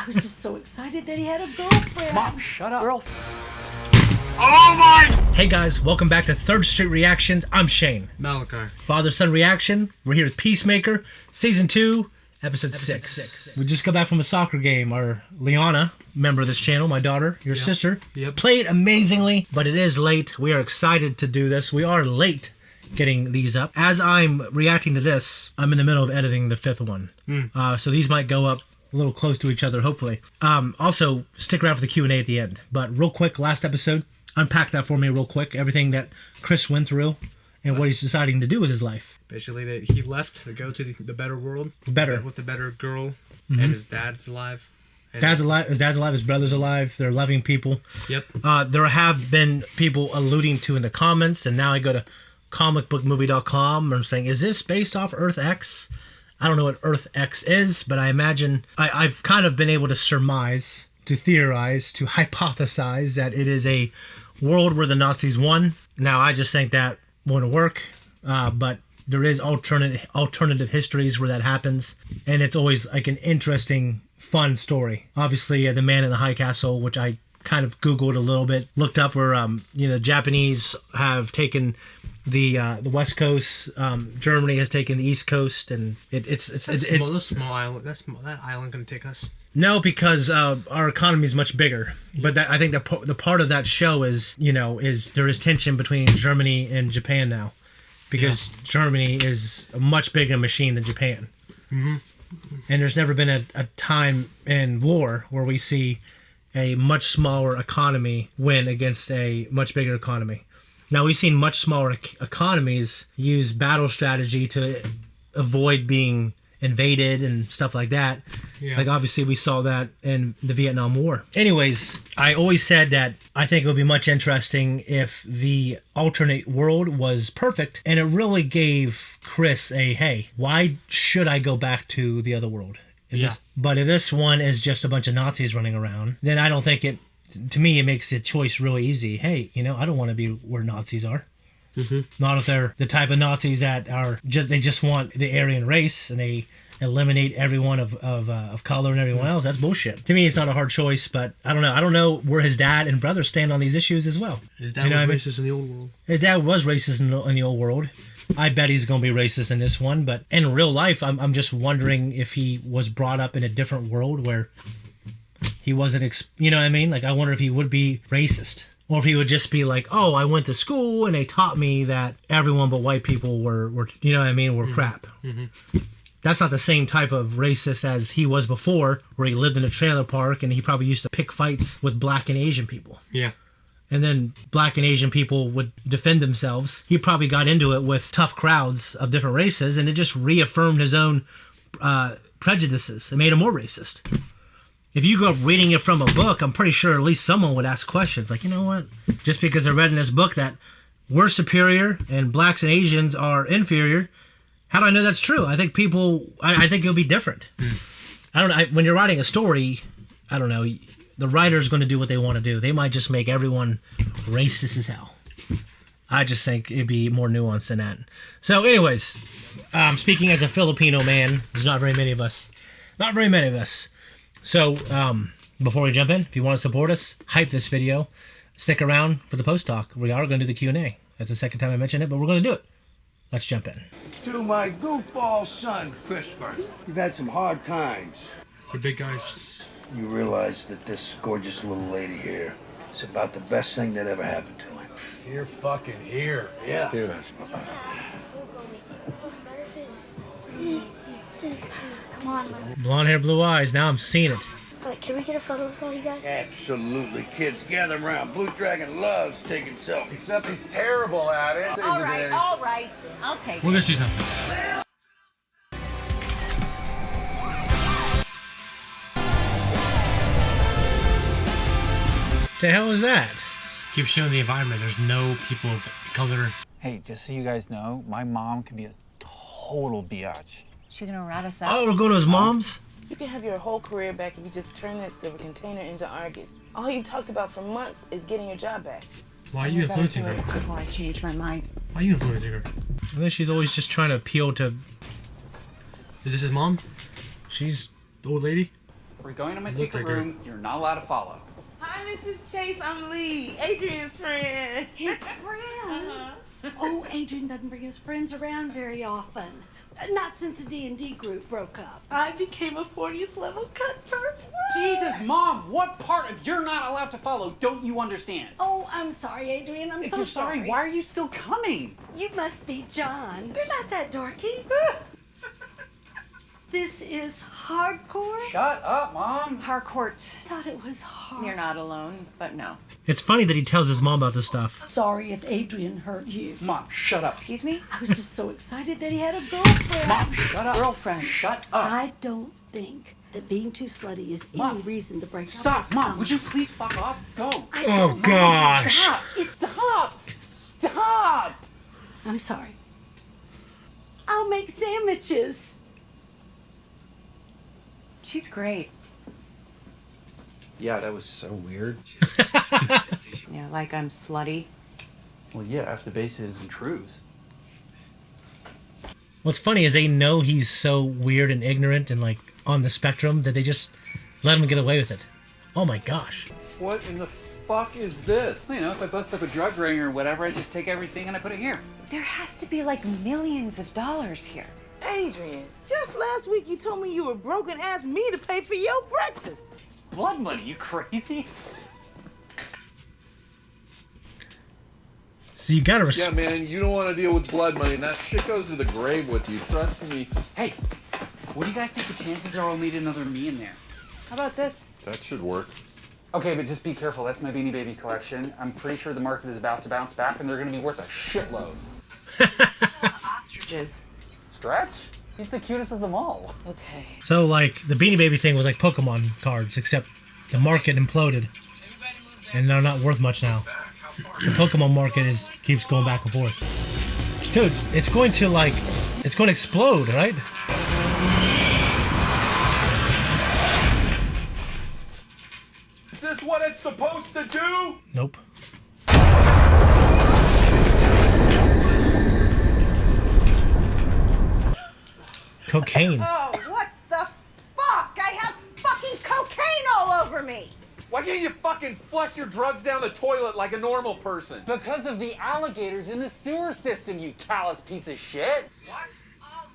was just so excited that he had a girlfriend. Mom, shut up. Girl. Oh my! Hey guys, welcome back to 3rd Street Reactions. I'm Shane. Malachi. Father-son reaction. We're here with Peacemaker, Season 2, Episode 6. We just got back from a soccer game. Our Liana, member of this channel, my daughter, your sister, played amazingly, but it is late. We are excited to do this. We are late getting these up. As I'm reacting to this, I'm in the middle of editing the 5th one. So these might go up a little close to each other, hopefully. Also, stick around for the Q&A at the end. But real quick, last episode, unpack that for me real quick. Everything that Chris went through and what he's deciding to do with his life. Basically, that he left to go to the better world. With the better girl. And his dad's alive. Dad's alive. His dad's alive. His brother's alive. They're loving people. Yep. There have been people alluding to in the comments, and now I go to comicbookmovie.com and I'm saying, is this based off Earth X? I don't know what Earth X is, but I imagine I've kind of been able to surmise, to theorize, to hypothesize that it is a world where the Nazis won. Now, I just think that won't work, but there is alternative histories where that happens, and it's always like an interesting, fun story. Obviously, the Man in the High Castle, which I kind of Googled a little bit, looked up where the Japanese have taken the West Coast, Germany has taken the East Coast, and small island. That island gonna take us? No, because our economy is much bigger. But I think the part of that show is there is tension between Germany and Japan now, because Germany is a much bigger machine than Japan. And there's never been a time in war where we see a much smaller economy win against a much bigger economy. Now, we've seen much smaller economies use battle strategy to avoid being invaded and stuff like that. Like, obviously, we saw that in the Vietnam War. Anyways, I always said that I think it would be much interesting if the alternate world was perfect, and it really gave Chris a, hey, why should I go back to the other world? But if this one is just a bunch of Nazis running around, then I don't think it, to me, it makes the choice really easy. Hey, I don't want to be where Nazis are. Not if they're the type of Nazis that are they just want the Aryan race and they eliminate everyone of color and everyone else. That's bullshit. To me, it's not a hard choice, but I don't know. I don't know where his dad and brother stand on these issues as well. His dad was racist in the old world. His dad was racist in the old world. I bet he's going to be racist in this one, but in real life, I'm just wondering if he was brought up in a different world where he wasn't, you know what I mean? Like, I wonder if he would be racist. Or if he would just be like, oh, I went to school and they taught me that everyone but white people were you know what I mean, were crap. That's not the same type of racist as he was before, where he lived in a trailer park and he probably used to pick fights with black and Asian people. And then black and Asian people would defend themselves. He probably got into it with tough crowds of different races, and it just reaffirmed his own prejudices. It made him more racist. If you go reading it from a book, I'm pretty sure at least someone would ask questions like, you know what? Just because I read in this book that we're superior and blacks and Asians are inferior, how do I know that's true? I think I think it'll be different. I don't know. When you're writing a story, I don't know. The writer's going to do what they want to do. They might just make everyone racist as hell. I just think it'd be more nuanced than that. So anyways, speaking as a Filipino man, there's not very many of us. Not very many of us. So, before we jump in, if you want to support us, hype this video, stick around for the post talk. We are going to do the Q&A. That's the second time I mentioned it, but we're going to do it. Let's jump in. To my goofball son, Christopher. You've had some hard times. We're big guys. You realize that this gorgeous little lady here is about the best thing that ever happened to him. You're fucking here. Yeah. Come on, let's. Blonde hair, blue eyes. Now I'm seeing it. Can we get a photo with all you guys? Absolutely. Kids, gather around. Blue Dragon loves taking selfies. Except he's terrible at it. All right. I'll take We're it. going to see something. The hell is that? Keep showing the environment. There's no people of color. Hey, just so you guys know, my mom can be a total biatch. She gonna rat us out? Oh, we're going to his mom's? You can have your whole career back if you just turn that silver container into Argus. All you talked about for months is getting your job back. Why are you influencing her? Before I change my mind. Why are you influencing her? I think she's always just trying to appeal to... Is this his mom? She's... The old lady? We're going to my secret room. You're not allowed to follow. Hi, Mrs. Chase. I'm Lee, Adrian's friend. His friend? Oh, Adrian doesn't bring his friends around very often. Not since the DIDNT group broke up. I became a 40th level cut person. Jesus, Mom, what part of you're not allowed to follow don't you understand? Oh, I'm sorry, Adrian. I'm If so you're sorry, why are you still coming? You must be John. You're not that dorky. This is hardcore? Shut up, Mom. Harcourt. Thought it was hard. You're not alone, but no. It's funny that he tells his mom about this stuff. Sorry if Adrian hurt you. Mom, shut up. Excuse me? I was just so excited that he had a girlfriend. Mom, shut up. Girlfriend. Shut up. I don't think that being too slutty is any Mom, reason to break Stop, up. Mom. Would you please fuck off? Go. Oh, gosh. Stop. Stop. Stop. I'm sorry. I'll make sandwiches. She's great. Yeah, that was so weird. Yeah, like I'm slutty. Well, yeah, after bases and truths. What's funny is they know he's so weird and ignorant and like on the spectrum that they just let him get away with it. Oh my gosh. What in the fuck is this? You know, if I bust up a drug ring or whatever, I just take everything and I put it here. There has to be like millions of dollars here. Adrian, just last week you told me you were broke and asked me to pay for your breakfast. It's blood money, you crazy? So you gotta Yeah, man, you don't want to deal with blood money, and that shit goes to the grave with you. Trust me. Hey, what do you guys think the chances are we'll meet another me in there? How about this? That should work. Okay, but just be careful. That's my Beanie Baby collection. I'm pretty sure the market is about to bounce back, and they're going to be worth a shitload. Ostriches. Stretch? He's the cutest of them all. Okay. So like the Beanie Baby thing was like Pokemon cards, except the market imploded, and they're not worth much now. The Pokemon market keeps going back and forth. Dude, it's going to explode, right? Is this what it's supposed to do? Nope. Cocaine. Oh, what the fuck? I have fucking cocaine all over me. Why can't you fucking flush your drugs down the toilet like a normal person? Because of the alligators in the sewer system, you callous piece of shit. What?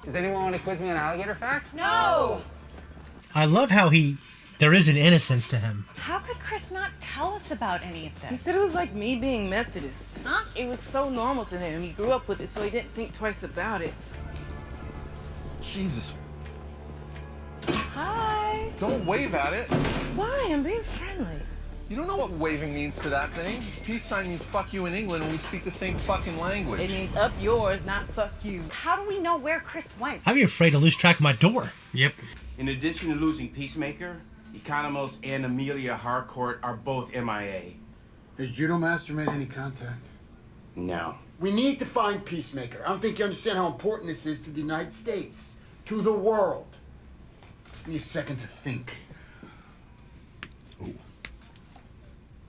Does anyone want to quiz me on alligator facts? No! I love how there is an innocence to him. How could Chris not tell us about any of this? He said it was like me being Methodist. Huh? It was so normal to him. He grew up with it, so he didn't think twice about it. Jesus. Hi. Don't wave at it. Why? I'm being friendly. You don't know what waving means to that thing. Peace sign means fuck you in England, and we speak the same fucking language. It means up yours, not fuck you. How do we know where Chris went? I'd be afraid to lose track of my door. Yep. In addition to losing Peacemaker, Economos and Amelia Harcourt are both MIA. Has Judo Master made any contact? No. We need to find Peacemaker. I don't think you understand how important this is to the United States, to the world. Give me a second to think.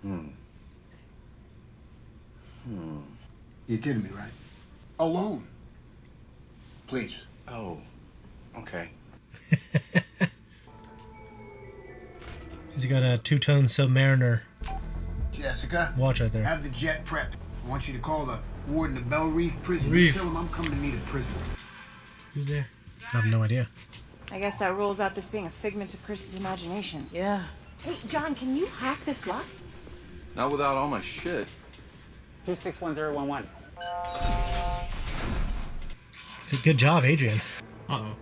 You're kidding me, right? Alone. Please. Oh, okay. He's got a two-tone Submariner Jessica, watch right there. have the jet prepped. I want you to call the warden of Bell Reef Prison. Reef. Tell him I'm coming to meet a prisoner. Who's there? I have no idea. I guess that rules out this being a figment of Chris's imagination. Yeah. Hey, John, can you hack this lock? Not without all my shit. 261011. Good job, Adrian. Uh-oh.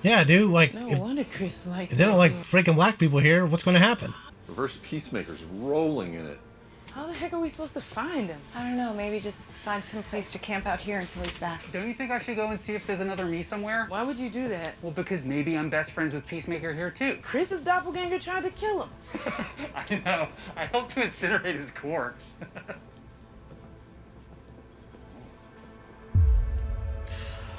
Yeah, dude. Like, No if wonder Chris liked they don't like freaking black people here, what's going to happen? Reverse Peacemaker's rolling in it. How the heck are we supposed to find him? I don't know, maybe just find some place to camp out here until he's back. Don't you think I should go and see if there's another me somewhere? Why would you do that? Well, because maybe I'm best friends with Peacemaker here, too. Chris's doppelganger tried to kill him. I know. I hope to incinerate his corpse.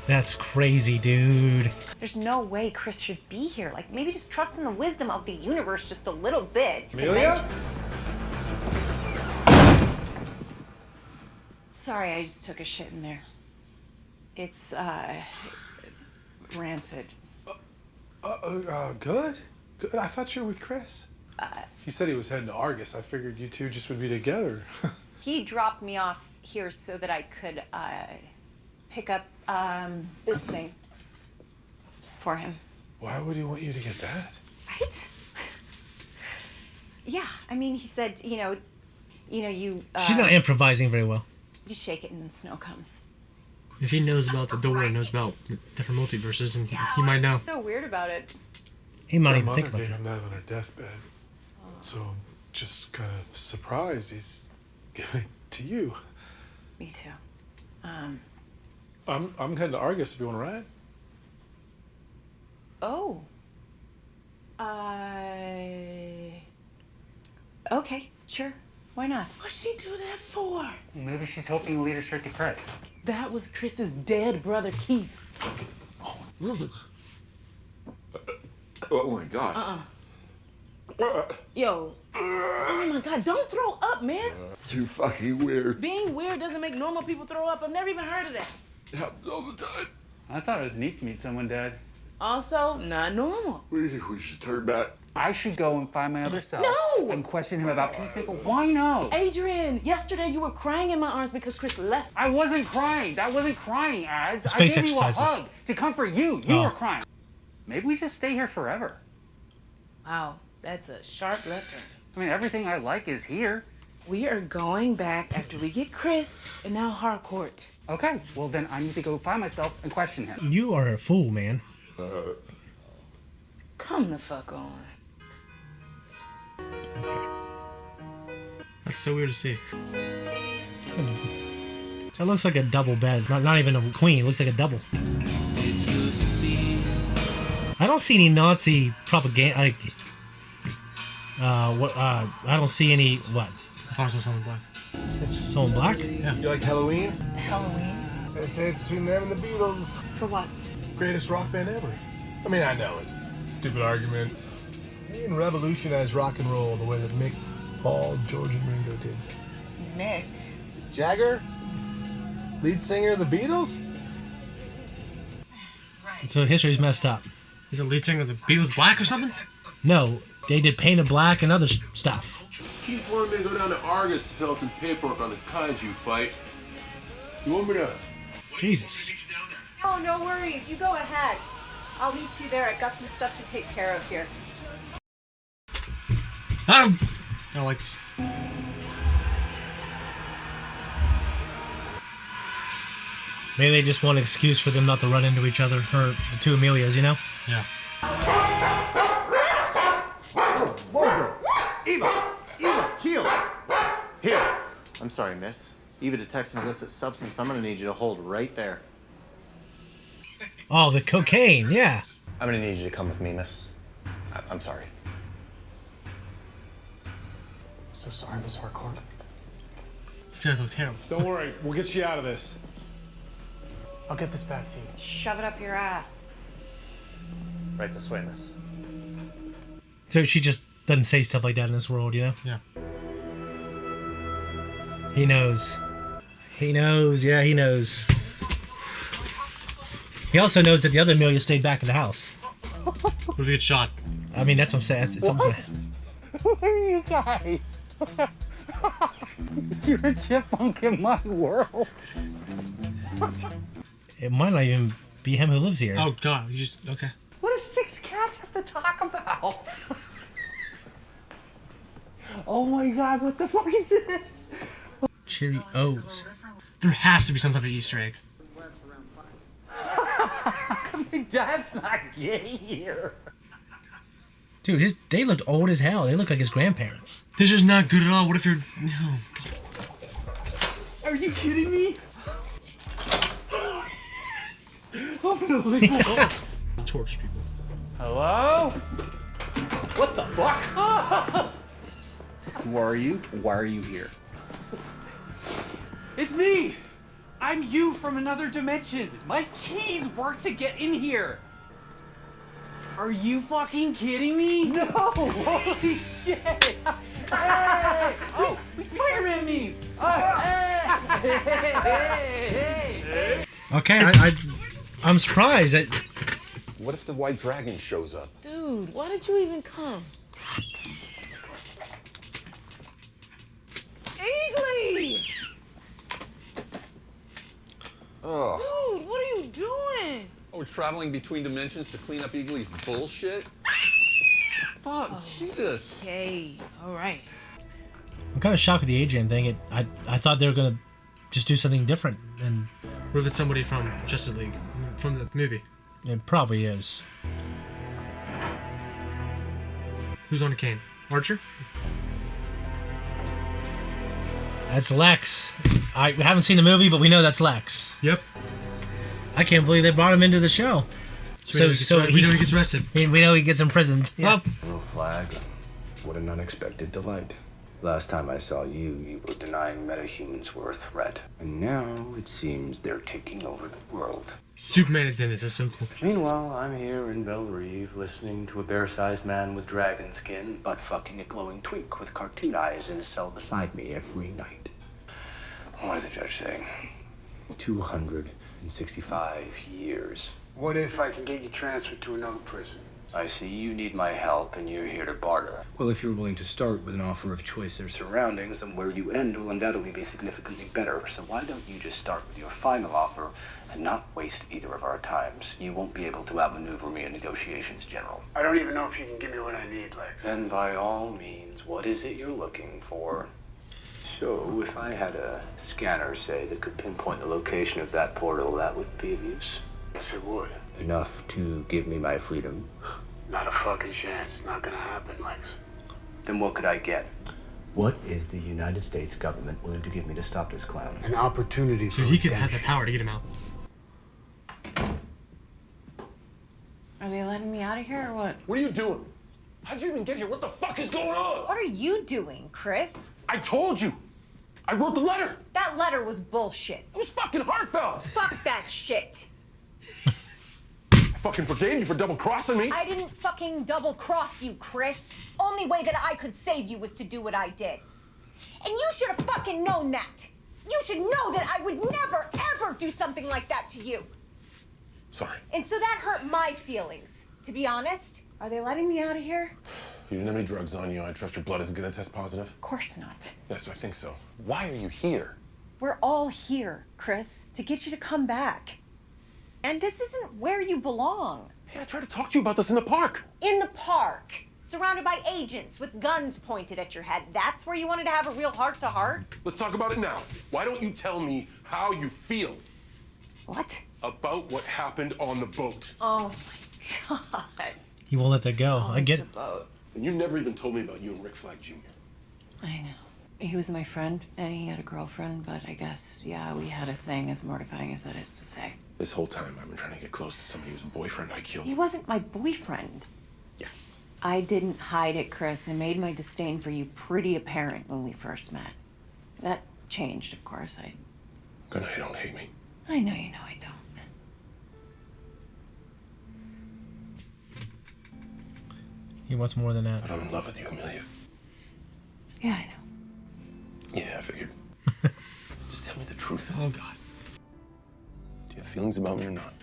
That's crazy, dude. There's no way Chris should be here. Like, maybe just trust in the wisdom of the universe just a little bit. Amelia? Sorry, I just took a shit in there. It's, rancid. Good? Good. I thought you were with Chris. He said he was heading to Argus. I figured you two just would be together. He dropped me off here so that I could pick up this thing for him. Why would he want you to get that? Right? Yeah, I mean, he said, you. She's not improvising very well. You shake it and then snow comes. If he knows about the door and knows about different multiverses, and he might know. He's so weird about it. He might My even mother think about gave it. him that on her deathbed. So I'm just kind of surprised he's giving it to you. Me too. I'm heading to Argus if you want to ride. Oh. Okay, sure. Why not? What'd she do that for? Maybe she's hoping to lead her straight to Chris. That was Chris's dead brother, Keith. Oh my God. Yo. Oh my God, don't throw up, man. It's too fucking weird. Being weird doesn't make normal people throw up. I've never even heard of that. It happens all the time. I thought it was neat to meet someone dead. Also, not normal. We should turn back. I should go and find my other self. No! And question him about Peacemaker. Why no? Adrian, yesterday you were crying in my arms because Chris left. I wasn't crying. That wasn't crying, Ads. I Space gave you a exercises. hug to comfort you. You were crying. Maybe we just stay here forever. Wow, that's a sharp left turn. I mean, everything I like is here. We are going back after we get Chris and now Harcourt. Okay, well then I need to go find myself and question him. You are a fool, man. Come the fuck on. That's so weird to see. That looks like a double bed. Not even a queen. It looks like a double. I don't see any Nazi propaganda. Like, I don't see any. What? I thought I saw someone black. Someone black? Yeah. You like Halloween? Halloween? They say it's between them and the Beatles. For what? Greatest rock band ever. I mean, I know it's a stupid argument. They didn't revolutionize rock and roll the way that Mick, Paul, George, and Ringo did. Mick. Jagger? Lead singer of the Beatles? So history's messed up. He's a lead singer of the Beatles Black or something? No, they did Paint of Black and other stuff. Keith wanted me to go down to Argus to fill out some paperwork on the kaiju fight. You want me to? Jesus. Oh, no worries. You go ahead. I'll meet you there. I've got some stuff to take care of here. I don't like this. Maybe they just want an excuse for them not to run into each other, or the two Amelias, you know? Yeah. Eva, Keel! Here. I'm sorry, miss. Eva detects an illicit substance. I'm gonna need you to hold right there. Oh, the cocaine, yeah. I'm gonna need you to come with me, miss. I'm sorry. So sorry, Miss Harcourt. This guys look terrible. Don't worry, we'll get you out of this. I'll get this back to you. Shove it up your ass. Right this way, miss. So she just doesn't say stuff like that in this world, you know? Yeah. He knows. He knows, yeah, he knows. He also knows that the other Amelia stayed back in the house. What if he gets shot? I mean, that's what I'm saying. It's almost Who are you guys? You're a chipmunk in my world. It might not even be him who lives here. Oh, God. You just... Okay. What does 6 cats have to talk about? Oh my God, what the fuck is this? Cheerios. There has to be some type of Easter egg. My dad's not gay here. Dude, they looked old as hell. They look like his grandparents. This is not good at all. What if you're... No. Are you kidding me? Unbelievable. Torch people. Hello? What the fuck? Who are you? Why are you here? It's me! I'm you from another dimension! My keys work to get in here! Are you fucking kidding me? No! Holy shit! Hey! Oh, we Spider-Man me! Hey! Okay, I'm surprised. What if the white dragon shows up? Dude, why did you even come? Eagly! Oh. Dude, what are you doing? Oh, we're traveling between dimensions to clean up Eagly's bullshit? Fuck, Jesus. Okay, all right. I'm kind of shocked with the Adrian thing. I thought they were gonna just do something different, and What if it's somebody from Justice League, from the movie? it probably is. Who's on a cane? Archer? That's Lex. I haven't seen the movie, but we know that's Lex. Yep. I can't believe they brought him into the show. We know he gets arrested. We know he gets imprisoned. Yeah. Little flag. What an unexpected delight. Last time I saw you, you were denying metahumans were a threat. And now it seems they're taking over the world. Superman did this. That's so cool. Meanwhile, I'm here in Belle Reve, listening to a bear-sized man with dragon skin, butt fucking a glowing twink with cartoon eyes in a cell beside me every night. What did the judge say? 265 years. What if I can get you transferred to another prison? I see you need my help and you're here to barter. Well, if you're willing to start with an offer of choice, their surroundings and where you end will undoubtedly be significantly better. So why don't you just start with your final offer and not waste either of our times? You won't be able to outmaneuver me in negotiations, General. I don't even know if you can give me what I need, Lex. Then by all means, what is it you're looking for? So, if I had a scanner, say, that could pinpoint the location of that portal, that would be of use? Yes, it would. Enough to give me my freedom? Not a fucking chance. It's not gonna happen, Lex. Then what could I get? What is the United States government willing to give me to stop this clown? An opportunity for So he could have the power to get him out. Are they letting me out of here or what? What are you doing? How'd you even get here? What the fuck is going on? What are you doing, Chris? I told you. I wrote the letter. That letter was bullshit. It was fucking heartfelt. Fuck that shit. I fucking forgave you for double-crossing me. I didn't fucking double cross you, Chris. Only way that I could save you was to do what I did. And you should have fucking known that. You should know that I would never, ever do something like that to you. Sorry. And so that hurt my feelings, to be honest. Are they letting me out of here? You didn't have any drugs on you. I trust your blood isn't gonna test positive. Of course not. Yes, I think so. Why are you here? We're all here, Chris, to get you to come back. And this isn't where you belong. Hey, I tried to talk to you about this in the park. In the park, surrounded by agents with guns pointed at your head. That's where you wanted to have a real heart-to-heart? Let's talk about it now. Why don't you tell me how you feel? What? About what happened on the boat. Oh my God. He won't let that go. I get it. Boat. And you never even told me about you and Rick Flag Jr. I know. He was my friend, and he had a girlfriend, but I guess, yeah, we had a thing, as mortifying as that is to say. This whole time, I've been trying to get close to somebody who's a boyfriend I killed. He wasn't my boyfriend. Yeah. I didn't hide it, Chris. I made my disdain for you pretty apparent when we first met. That changed, of course. Gonna you don't hate me. I know you know I don't. He wants more than that. But I'm in love with you, Amelia. Yeah, I know. Yeah, I figured. Just tell me the truth. Oh, God. Do you have feelings about me or not?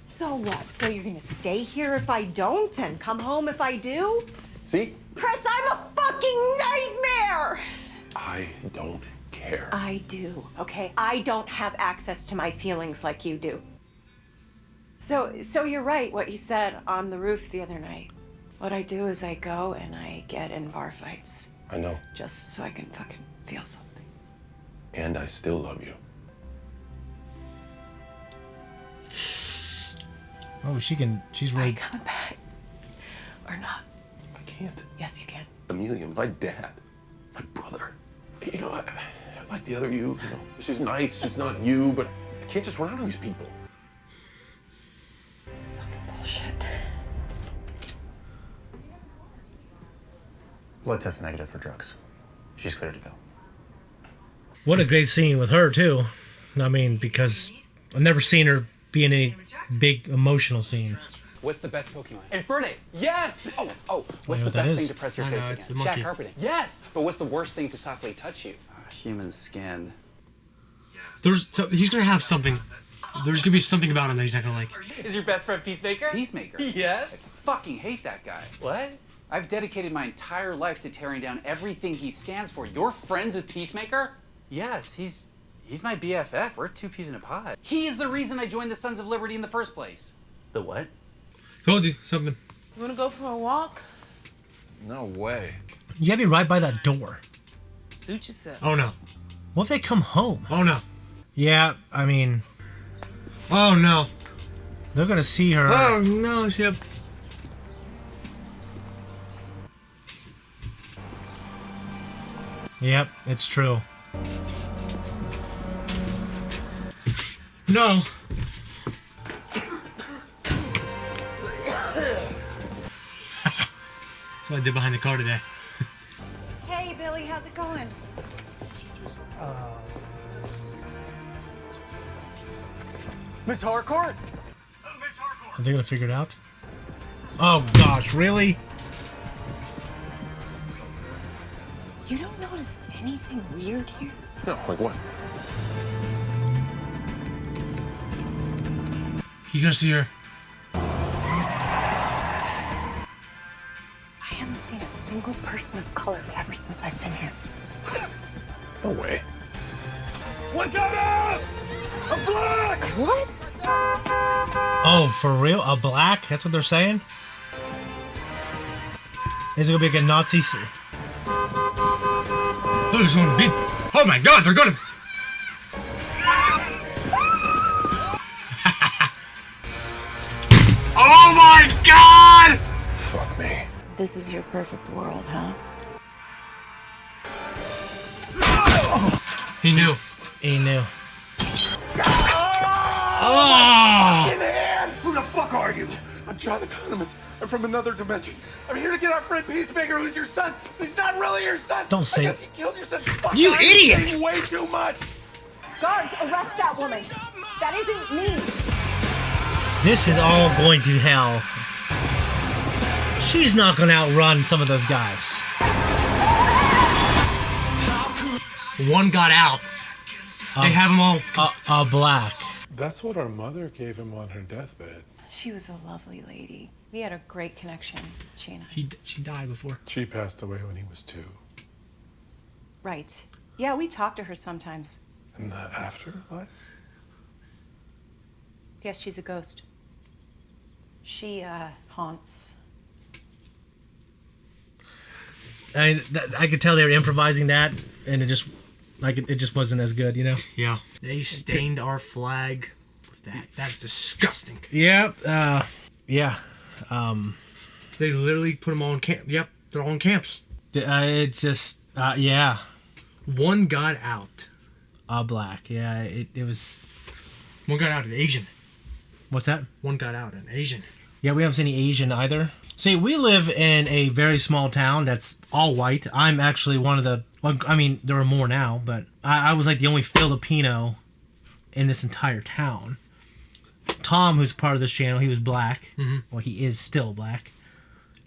So what? So you're gonna stay here if I don't and come home if I do? See? Chris, I'm a fucking nightmare! I don't care. I do, okay? I don't have access to my feelings like you do. So you're right, what you said on the roof the other night. What I do is I go and I get in bar fights. I know. Just so I can fucking feel something. And I still love you. Oh, she's Are ready. you coming back? Or not? I can't. Yes, you can. Amelia, my dad, my brother. You know, I like the other you. You know, she's nice. She's not you, but I can't just run out on these people. Fucking bullshit. Blood test negative for drugs. She's cleared to go. What a great scene with her too. I mean, because I've never seen her be in a big emotional scene. What's the best Pokemon? Infernape. Yes! Oh, what's know the what that best is. thing to press your I face know, against? it's the monkey. Jack Carpeting. Yes! But what's the worst thing to softly touch you? Human skin. He's gonna have something There's gonna be something about him that he's not gonna like. Is your best friend Peacemaker? Peacemaker? Yes. I fucking hate that guy. What? I've dedicated my entire life to tearing down everything he stands for. You're friends with Peacemaker? Yes, he's my BFF. We're two peas in a pod. He is the reason I joined the Sons of Liberty in the first place. The what? Told you something. You wanna go for a walk? No way. You have me right by that door. Suit yourself. Oh no. What if they come home? Oh no. Yeah, I mean... Oh no. They're gonna see her. Oh no, Ship. Yep, it's true. No. That's what I did behind the car today. Hey, Billy, how's it going? Miss Harcourt? Are they gonna figure it out? Oh gosh, really? You don't notice anything weird here? No, like what? You gonna see her? I haven't seen a single person of color ever since I've been here. No way. What got out? A black! What? Oh, for real? A black? That's what they're saying? Is it gonna be like a Nazi? Oh, there's one big. Oh my God, they're gonna. Oh my God! Fuck me. This is your perfect world, huh? He knew. He knew. Oh! Who the fuck are you? I'm John Economist. I'm from another dimension. I'm here to get our friend Peacemaker, who's your son. He's not really your son. Don't say I guess he killed your son. Fuck, You I'm idiot! saying way too much. Guards, arrest that woman. That isn't me. This is all going to hell. She's not gonna outrun some of those guys. One got out. They have them all. A black. That's what our mother gave him on her deathbed. She was a lovely lady. We had a great connection, she and I. She died before. She passed away when he was 2. Right. Yeah, we talk to her sometimes. In the afterlife? Yes, she's a ghost. She, haunts. I could tell they were improvising that, and it just wasn't as good, you know. Yeah. They stained our flag with that. That's disgusting. Yeah. Yeah. They literally put them all in camp. Yep, they're all in camps. It's just yeah. One got out. Black. Yeah. It was. One got out, an Asian. What's that? One got out, an Asian. Yeah, we haven't seen any Asian either. See, we live in a very small town that's all white. I'm actually one of the... Well, I mean, there are more now, but I was like the only Filipino in this entire town. Tom, who's part of this channel, he was black. Mm-hmm. Well, he is still black.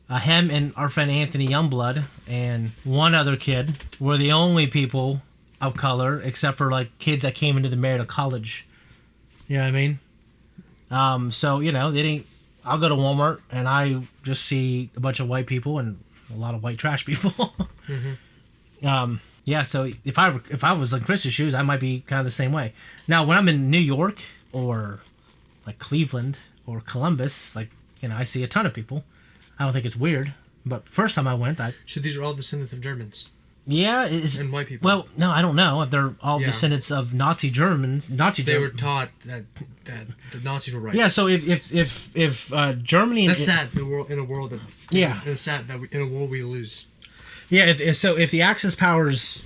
Him and our friend Anthony Youngblood and one other kid were the only people of color, except for like kids that came into the Marietta college. You know what I mean? So, you know, they didn't... I'll go to Walmart and I just see a bunch of white people and a lot of white trash people. Mm-hmm. Yeah, so if I was in Chris's shoes, I might be kind of the same way. Now, when I'm in New York or like Cleveland or Columbus, like, you know, I see a ton of people. I don't think it's weird. But first time I went, So these are all descendants of Germans. Yeah, and white people. Well, no, I don't know if they're all descendants of Nazi Germans. They were taught that the Nazis were right. Yeah, so if Germany, that's sad in a world that it's sad that in a world we lose. Yeah, if the Axis powers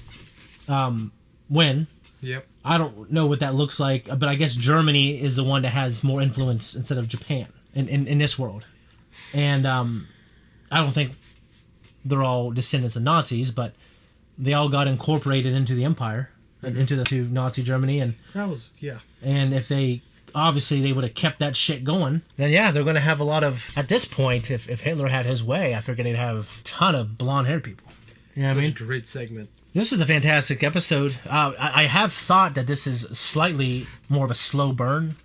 win, yep. I don't know what that looks like, but I guess Germany is the one that has more influence instead of Japan in this world, and I don't think they're all descendants of Nazis, but they all got incorporated into the empire, into Nazi Germany, and that was And if they would have kept that shit going, then they're going to have a lot of. At this point, if Hitler had his way, I figured they'd have a ton of blonde-haired people. You know what I mean? Great segment. This is a fantastic episode. I have thought that this is slightly more of a slow burn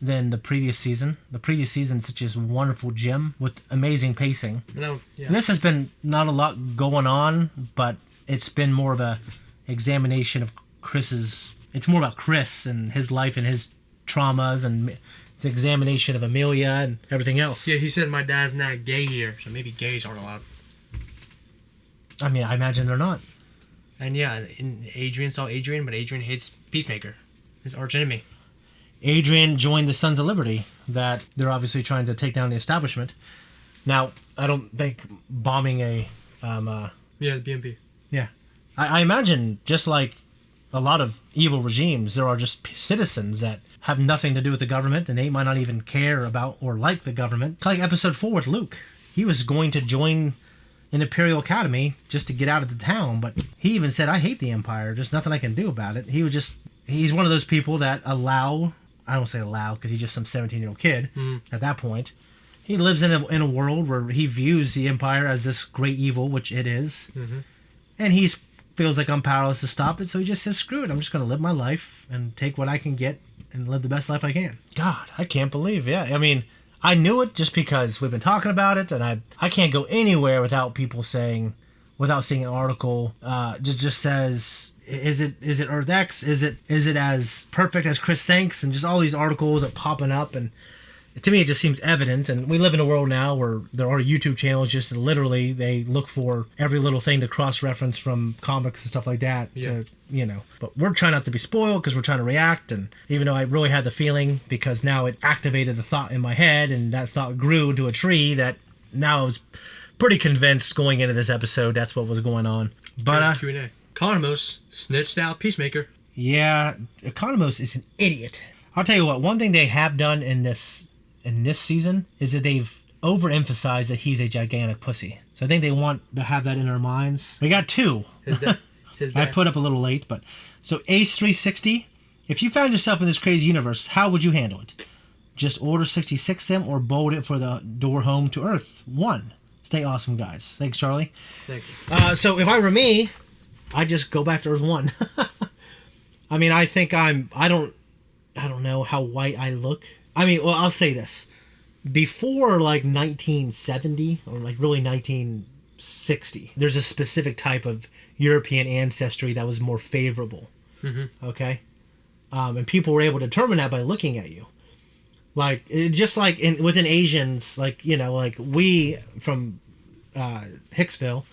than the previous season. The previous season's such a wonderful gem with amazing pacing. No, yeah. And this has been not a lot going on, but it's been more of a examination of Chris's. It's more about Chris and his life and his traumas, and it's an examination of Amelia and everything else. Yeah, he said my dad's not gay here, so maybe gays aren't allowed. I mean, I imagine they're not. And yeah, Adrian saw Adrian, but Adrian hates Peacemaker, his arch enemy. Adrian joined the Sons of Liberty, that they're obviously trying to take down the establishment. Now, I don't think bombing a... yeah, the BMP. Yeah. I imagine, just like a lot of evil regimes, there are just citizens that have nothing to do with the government, and they might not even care about or like the government. Like episode 4 with Luke. He was going to join an Imperial Academy just to get out of the town, but he even said, I hate the Empire, there's nothing I can do about it. He's one of those people that allow... I don't say allow, because he's just some 17-year-old kid at that point. He lives in a world where he views the Empire as this great evil, which it is. Mm-hmm. And he feels like I'm powerless to stop it, so he just says, screw it, I'm just going to live my life and take what I can get and live the best life I can. God, I can't believe, yeah. I mean, I knew it just because we've been talking about it, and I can't go anywhere without people saying, without seeing an article, just says... Is it Earth X? Is it as perfect as Chris thinks? And just all these articles are popping up, and to me it just seems evident. And we live in a world now where there are YouTube channels just literally they look for every little thing to cross-reference from comics and stuff like that. Yeah. But we're trying not to be spoiled because we're trying to react. And even though I really had the feeling, because now it activated the thought in my head, and that thought grew into a tree, that now I was pretty convinced going into this episode that's what was going on. But Q&A. Economos snitched out Peacemaker. Yeah, Economos is an idiot. I'll tell you what, one thing they have done in this season is that they've overemphasized that he's a gigantic pussy. So I think they want to have that in their minds. We got 2. His dad. I put up a little late, but... So Ace 360, if you found yourself in this crazy universe, how would you handle it? Just order 66 him or bolt it for the door home to Earth 1. Stay awesome, guys. Thanks, Charlie. Thank you. So if I were me... I just go back to Earth 1. I mean, I think I don't know how white I look. I mean, well, I'll say this. Before, like, 1970, or, like, really 1960, there's a specific type of European ancestry that was more favorable. Mm-hmm. Okay? And people were able to determine that by looking at you. Like, just like within Asians, like, like we from Hicksville,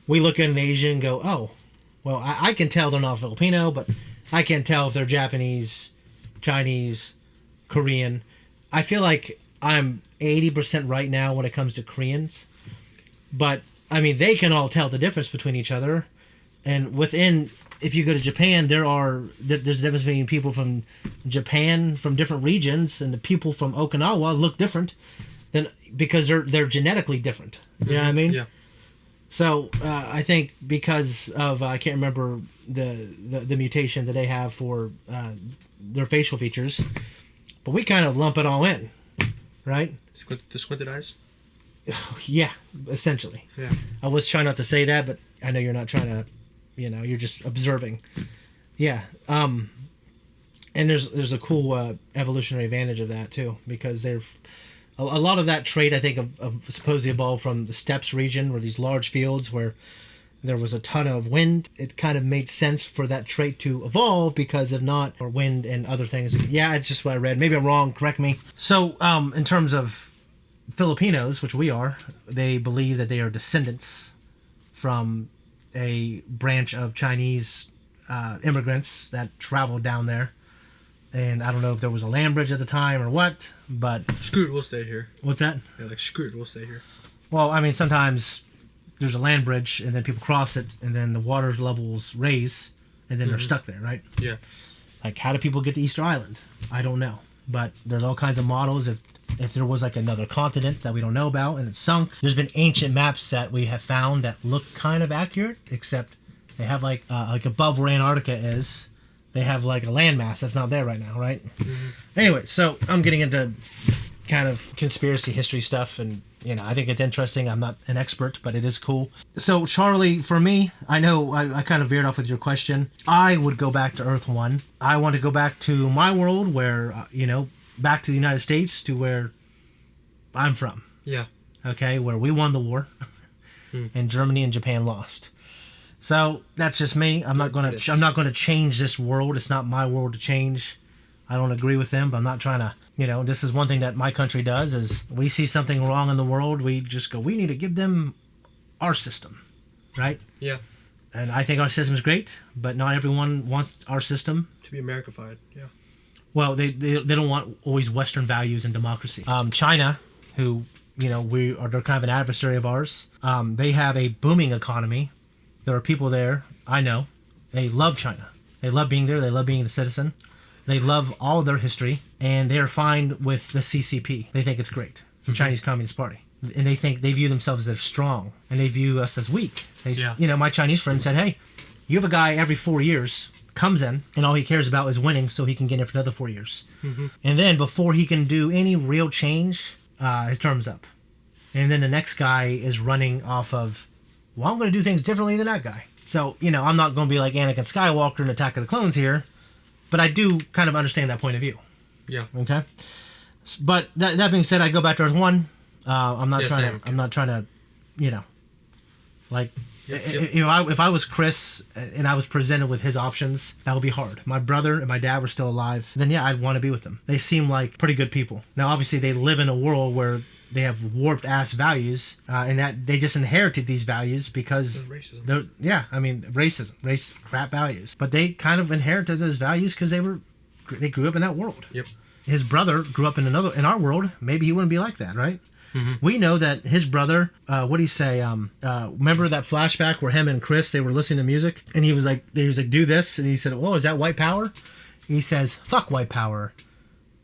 we look at an Asian and go, oh, well, I can tell they're not Filipino, but I can't tell if they're Japanese, Chinese, Korean. I feel like I'm 80% right now when it comes to Koreans. But, I mean, they can all tell the difference between each other. And if you go to Japan, there's a difference between people from Japan, from different regions, and the people from Okinawa look different because they're genetically different. You know what I mean? Yeah. So I think because of I can't remember the mutation that they have for their facial features, but we kind of lump it all in, right? The squinted eyes. Yeah, essentially. Yeah. I was trying not to say that, but I know you're not trying to. You're just observing. Yeah. And there's a cool evolutionary advantage of that too, because a lot of that trait, I think, of supposedly evolved from the steppes region, where these large fields where there was a ton of wind. It kind of made sense for that trait to evolve because of not, or wind and other things. Yeah, it's just what I read. Maybe I'm wrong. Correct me. So, in terms of Filipinos, which we are, they believe that they are descendants from a branch of Chinese immigrants that traveled down there. And I don't know if there was a land bridge at the time or what, but... Screw it, we'll stay here. What's that? Yeah, like, screw it, we'll stay here. Well, I mean, sometimes there's a land bridge, and then people cross it, and then the water levels raise, and then they're stuck there, right? Yeah. Like, how do people get to Easter Island? I don't know. But there's all kinds of models. If there was, like, another continent that we don't know about, and it's sunk, there's been ancient maps that we have found that look kind of accurate, except they have, like above where Antarctica is, they have like a landmass that's not there right now, right? Mm-hmm. Anyway, so I'm getting into kind of conspiracy history stuff, and I think it's interesting. I'm not an expert, but it is cool. So Charlie, for me, I know I kind of veered off with your question. I would go back to Earth 1. I want to go back to my world where back to the United States, to where I'm from. Yeah. Okay, where we won the war, and Germany and Japan lost. So that's just me. I'm not gonna change this world. It's not my world to change. I don't agree with them, but I'm not trying to. This is one thing that my country does: is we see something wrong in the world, we just go, we need to give them our system, right? Yeah. And I think our system is great, but not everyone wants our system to be Americified. Yeah. Well, they don't want always Western values and democracy. China, who they're kind of an adversary of ours. They have a booming economy. There are people there, I know, they love China. They love being there. They love being a citizen. They love all their history, and they are fine with the CCP. They think it's great, the Chinese Communist Party, and they view themselves as strong, and they view us as weak. My Chinese friend said, "Hey, you have a guy every 4 years comes in, and all he cares about is winning, so he can get in for another 4 years, and then before he can do any real change, his term's up, and then the next guy is running off of, well, I'm going to do things differently than that guy." So I'm not going to be like Anakin Skywalker in Attack of the Clones here. But I do kind of understand that point of view. Yeah. Okay. But that being said, I go back to Earth 1. I'm not trying to, if I was Chris and I was presented with his options, that would be hard. My brother and my dad were still alive, then yeah, I'd want to be with them. They seem like pretty good people. Now, obviously, they live in a world where they have warped ass values, and that they just inherited these values because racism. Race crap values. But they kind of inherited those values because they grew up in that world. Yep. His brother grew up in our world. Maybe he wouldn't be like that, right? Mm-hmm. We know that his brother. What did he say? Remember that flashback where him and Chris, they were listening to music, and he was like, do this, and he said, "Whoa, is that white power?" He says, "Fuck white power.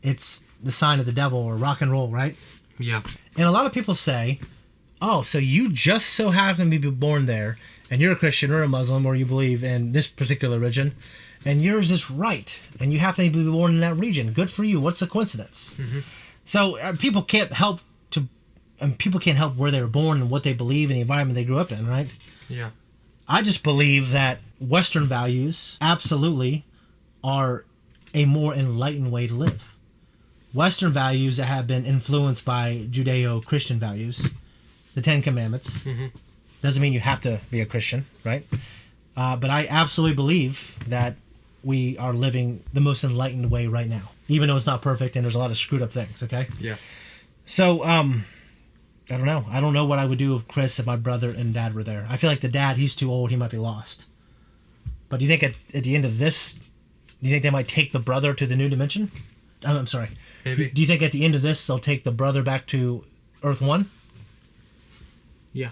It's the sign of the devil," or rock and roll, right? Yeah. And a lot of people say, "Oh, so you just so happen to be born there, and you're a Christian or a Muslim, or you believe in this particular religion, and yours is right, and you happen to be born in that region. Good for you. What's the coincidence?" Mm-hmm. So people can't help where they were born and what they believe and the environment they grew up in, right? Yeah. I just believe that Western values absolutely are a more enlightened way to live. Western values that have been influenced by Judeo-Christian values, the Ten Commandments, doesn't mean you have to be a Christian, right? But I absolutely believe that we are living the most enlightened way right now, even though it's not perfect and there's a lot of screwed up things, okay? Yeah. So, I don't know. I don't know what I would do if Chris and my brother and dad were there. I feel like the dad, he's too old, he might be lost. But do you think at the end of this, do you think they might take the brother to the new dimension? I'm sorry. Maybe. Do you think at the end of this they'll take the brother back to Earth 1? Yeah.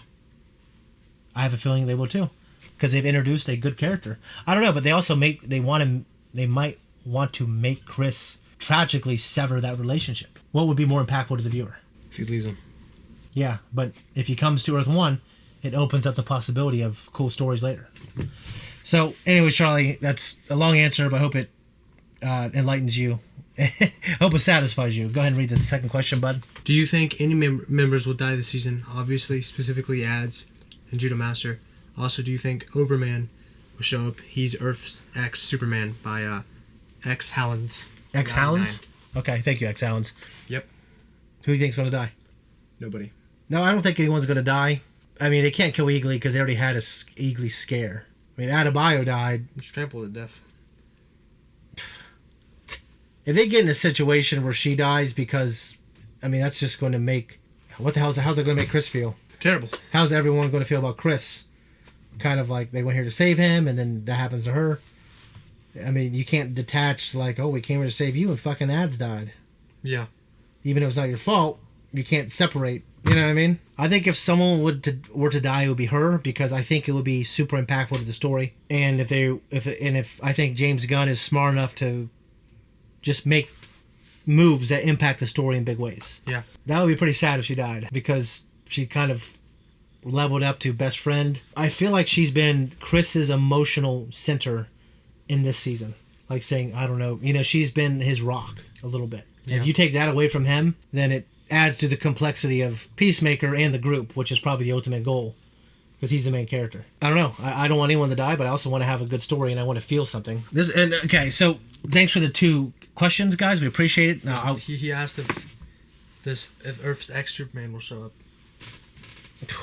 I have a feeling they will too, because they've introduced a good character. I don't know, but they also they might want to make Chris tragically sever that relationship. What would be more impactful to the viewer? If he leaves him. Yeah, but if he comes to Earth 1, it opens up the possibility of cool stories later. So, anyways, Charlie, that's a long answer, but I hope it enlightens you. I hope it satisfies you. Go ahead and read the second question, bud. Do you think any members will die this season? Obviously, specifically Ads and Judo Master. Also, do you think Overman will show up? He's Earth's Superman by X Hallens. X Hallens? Okay, thank you, X Hallens. Yep. Who do you think's going to die? Nobody. No, I don't think anyone's going to die. I mean, they can't kill Eagly because they already had a Eagly scare. I mean, Adebayo died. He's trampled to death. If they get in a situation where she dies because, I mean, that's just going to make... How's that going to make Chris feel? Terrible. How's everyone going to feel about Chris? Kind of like they went here to save him, and then that happens to her. I mean, you can't detach like, oh, we came here to save you, and fucking Ads died. Yeah. Even though it's not your fault, you can't separate. You know what I mean? I think if someone were to die, it would be her, because I think it would be super impactful to the story. And if I think James Gunn is smart enough to just make moves that impact the story in big ways. Yeah. That would be pretty sad if she died, because she kind of leveled up to best friend. I feel like she's been Chris's emotional center in this season. Like saying, I don't know, she's been his rock a little bit. Yeah. If you take that away from him, then it adds to the complexity of Peacemaker and the group, which is probably the ultimate goal. because he's the main character. I don't know. I don't want anyone to die, but I also want to have a good story and I want to feel something. Okay, so thanks for the 2 questions, guys. We appreciate it. Now, he asked if Earth's X Superman will show up.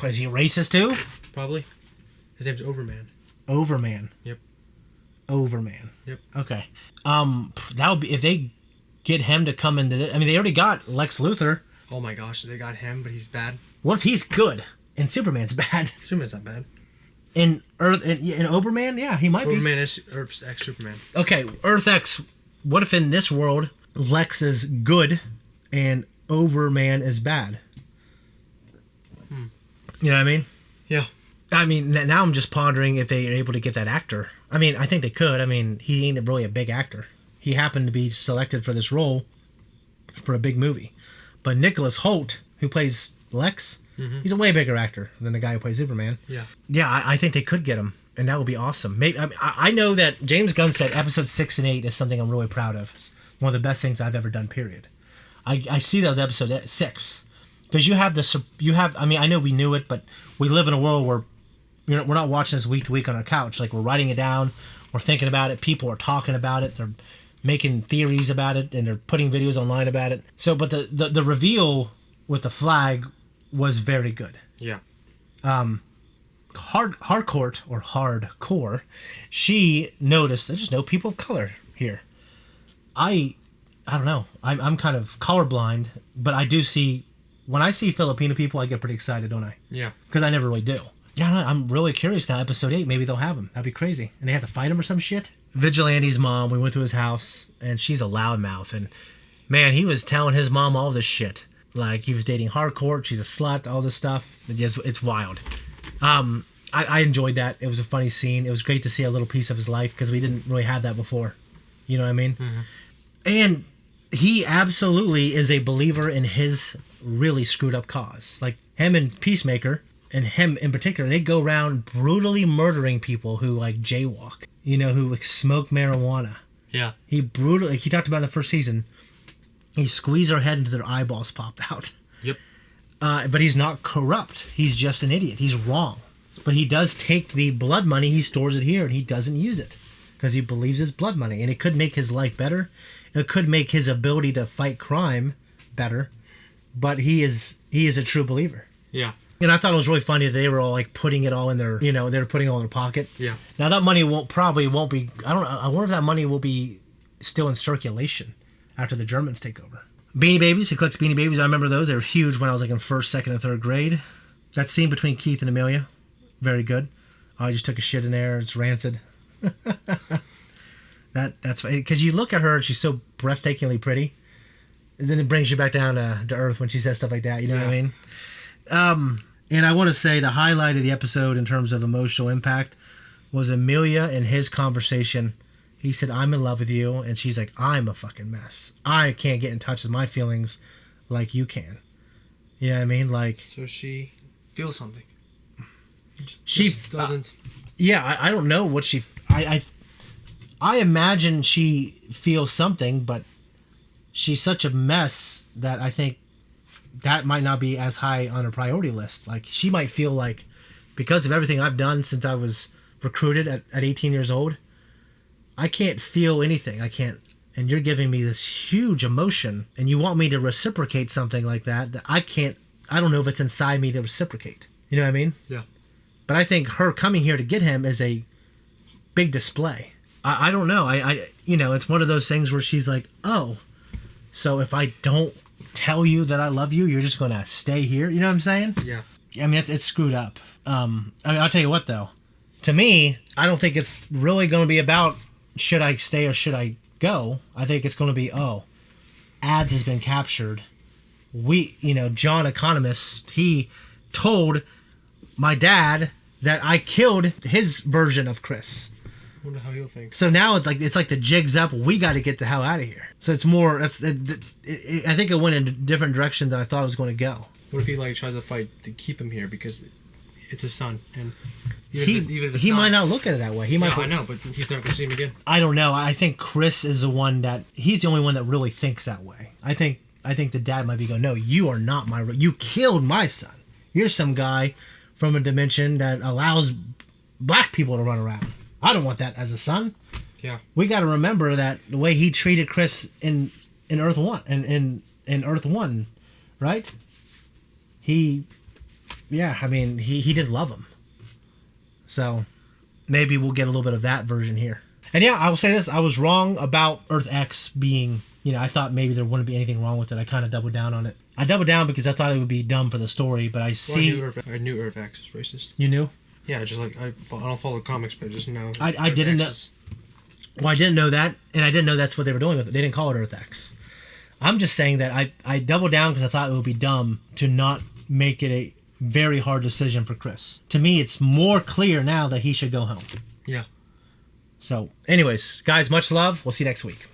Is he a racist too? Probably. His name's Overman. Overman. Yep. Overman. Yep. Okay. That would be if they get him to come into. I mean, they already got Lex Luthor. Oh my gosh, they got him, but he's bad. What if he's good and Superman's bad? Superman's not bad. In Overman, yeah, he might be. Overman is Earth's X Superman. Okay, Earth X. What if in this world Lex is good and Overman is bad? You know what I mean? Yeah. I mean, now I'm just pondering if they are able to get that actor. I mean, I think they could. I mean, he ain't really a big actor. He happened to be selected for this role for a big movie. But Nicholas Hoult, who plays Lex, he's a way bigger actor than the guy who plays Superman. Yeah. Yeah, I think they could get him, and that would be awesome. Maybe, I know that James Gunn said episodes 6 and 8 is something I'm really proud of. One of the best things I've ever done, period. I see those episode 6. Because I mean, I know we knew it, but we live in a world where we're not watching this week to week on our couch. Like, we're writing it down, we're thinking about it, people are talking about it, they're making theories about it, and they're putting videos online about it. So, but the reveal with the flag was very good. Yeah. Hardcore, she noticed there's just no people of color here. I don't know. I'm kind of colorblind, but I do see. When I see Filipino people, I get pretty excited, don't I? Yeah. Because I never really do. Yeah, I don't know, I'm really curious now. Episode 8, maybe they'll have him. That'd be crazy. And they have to fight him or some shit. Vigilante's mom, we went to his house, and she's a loudmouth. And, man, he was telling his mom all this shit. Like, he was dating Hardcore, she's a slut, all this stuff. It's wild. I enjoyed that. It was a funny scene. It was great to see a little piece of his life, because we didn't really have that before. You know what I mean? Mm-hmm. And he absolutely is a believer in his really screwed up cause. Like, him and Peacemaker, and him in particular, they go around brutally murdering people who, like, jaywalk. You know, who, like, smoke marijuana. Yeah. He brutally, like, he talked about in the first season, he squeezed their head until their eyeballs popped out. Yep. But he's not corrupt. He's just an idiot. He's wrong. But he does take the blood money, he stores it here, and he doesn't use it. Because he believes it's blood money. And it could make his life better. It could make his ability to fight crime better. But he is a true believer. Yeah. And I thought it was really funny that they were all like putting it all in their, they were putting it all in their pocket. Yeah. Now that money probably won't be, I wonder if that money will be still in circulation after the Germans take over. Beanie Babies, he collects Beanie Babies. I remember those. They were huge when I was like in 1st, 2nd, and 3rd grade. That scene between Keith and Amelia, very good. I just took a shit in there. It's rancid. That's because you look at her and she's so breathtakingly pretty. And then it brings you back down to earth when she says stuff like that. You know what I mean? And I want to say the highlight of the episode in terms of emotional impact was Amelia and his conversation. He said, "I'm in love with you." And she's like, "I'm a fucking mess. I can't get in touch with my feelings like you can." You know what I mean? Like, so she feels something. She doesn't. Yeah, I don't know what she. I imagine she feels something, but she's such a mess that I think that might not be as high on her priority list. Like, she might feel like, because of everything I've done since I was recruited at 18 years old, I can't feel anything. I can't. And you're giving me this huge emotion, and you want me to reciprocate something like that I can't. I don't know if it's inside me to reciprocate. You know what I mean? Yeah. But I think her coming here to get him is a big display. I don't know. It's one of those things where she's like, oh, so if I don't tell you that I love you, you're just going to stay here? You know what I'm saying? Yeah. I mean, it's screwed up. I'll tell you what, though. To me, I don't think it's really going to be about should I stay or should I go. I think it's going to be, ads has been captured. John Economist, he told my dad that I killed his version of Chris. I wonder how he'll think. So now it's like the jig's up. We got to get the hell out of here. So it's more. I think it went in a different direction than I thought it was going to go. What if he tries to fight to keep him here because it's his son, and he might not look at it that way. He might. I know, but he's never gonna see him again. I don't know. I think Chris is the one he's the only one that really thinks that way. I think the dad might be going, no, you are not you killed my son. You're some guy from a dimension that allows black people to run around. I don't want that as a son. Yeah. We got to remember that the way he treated Chris in Earth 1 in Earth 1, right? He did love him. So maybe we'll get a little bit of that version here. And yeah, I will say this, I was wrong about Earth X being, I thought maybe there wouldn't be anything wrong with it. I kind of doubled down on it. I doubled down because I thought it would be dumb for the story, but I see... Well, I knew Earth X is racist. You knew? Yeah, just like, I don't follow the comics, but I just know. I didn't know... Well, I didn't know that, and I didn't know that's what they were doing with it. They didn't call it Earth X. I'm just saying that I doubled down because I thought it would be dumb to not make it a very hard decision for Chris. To me, it's more clear now that he should go home. Yeah. So, anyways, guys, much love. We'll see you next week.